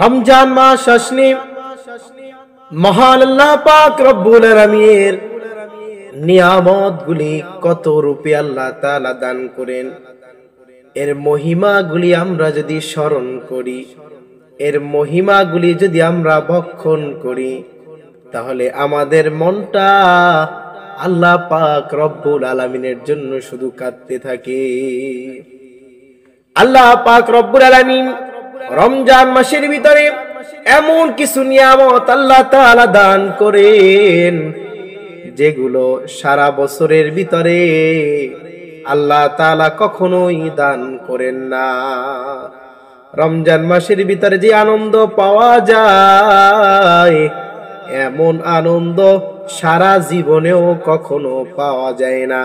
রমজান মাস আসলে মহান আল্লাহ পাক রব্বুল আলামিনের নিয়ামত গুলি কত রূপে আল্লাহ তাআলা দান করেন, এর মহিমা গুলি আমরা যদি স্মরণ করি, এর মহিমা গুলি যদি আমরা ভক্ষণ করি, তাহলে আমাদের মনটা আল্লাহ পাক রব্বুল আলামিনের জন্য শুধু কাঁদতে থাকে। আল্লাহ পাক রব্বুল আলামিন রমজান মাসের ভিতরে এমন কিছু নিয়ামত আল্লাহ তাআলা দান করেন, যেগুলো সারা বছরের ভিতরে আল্লাহ তাআলা কখনোই দান করেন না। রমজান মাসের ভিতরে যে আনন্দ পাওয়া যায়, এমন আনন্দ সারা জীবনেও কখনো পাওয়া যায় না।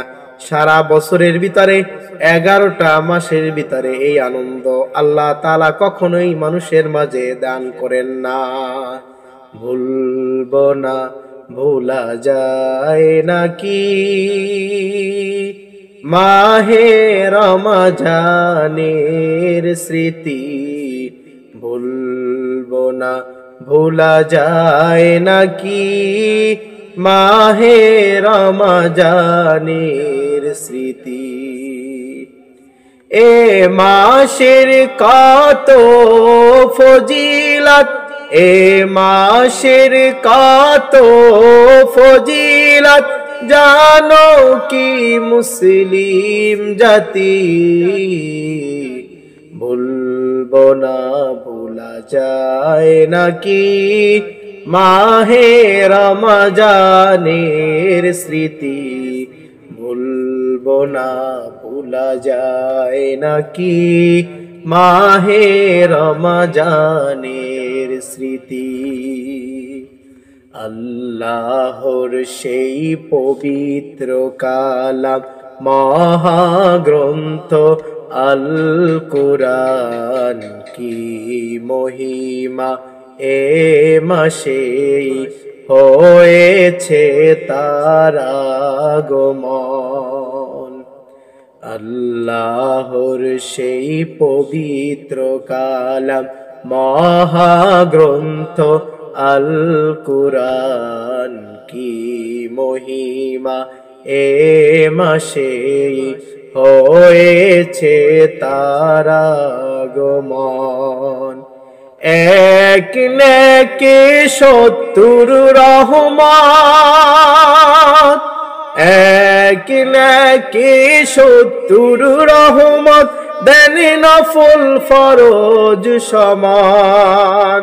সারা বছরের ভিতরে 11টা মাসের ভিতরে এই আনন্দ আল্লাহ তাআলা কখনোই মানুষের মাঝে দান করেন না। ভুলব না, ভোলা যায় নাকি মাহে রমজানের স্মৃতি, ভুলব না, ভোলা যায় নাকি মাহে রমজানের স্মৃতি। এ মাসের কত ফজিলত, এ মাসের কত ফজিলত জানো কি মুসলিম জাতি, ভুলব না, ভোলা যায় নাকি মাহে রমজানের স্মৃতি, ভুলব না, ভোলা যায় নাকি মাহে রমজানের স্মৃতি। আল্লাহর সেই পবিত্র কালাম মহাগ্রন্থ আল কুরআন, কি মহিমা এ মাসে হয়েছে তার আগমন। আল্লাহর সেই পবিত্র কালাম মহাগ্রন্থ আল কুরআন, কি মহিমা এ মাসে হয়েছে তার আগমন। এক নেকে 70 রহমত, এক নেকে 70 রহমত দেন নফল ফরজ সমান।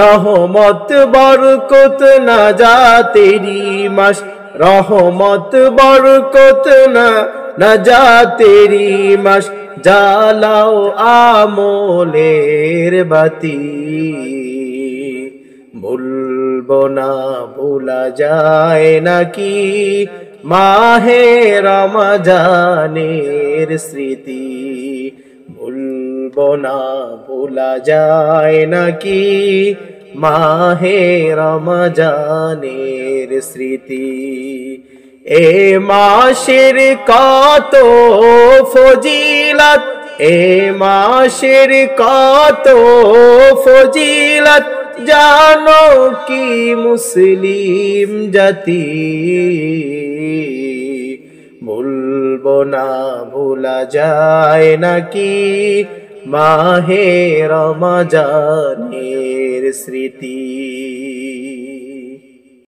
রহমত বরকত না জাতেরি মাস, রহমত বরকত না জাতেরি মাস, জ্বালাও আমলের বাতি, ভুলব না, ভোলা যায় নাকি মাহে রমজানের স্মৃতি, ভুলব না, ভোলা যায় নাকি মাহে রমজানের স্মৃতি। এ মাসের কত ফজিলত, এ মাসের কত ফজিলত জানো কি মুসলিম জাতি, ভুলব না, ভোলা যায় নাকি মাহে রমজানের স্মৃতি।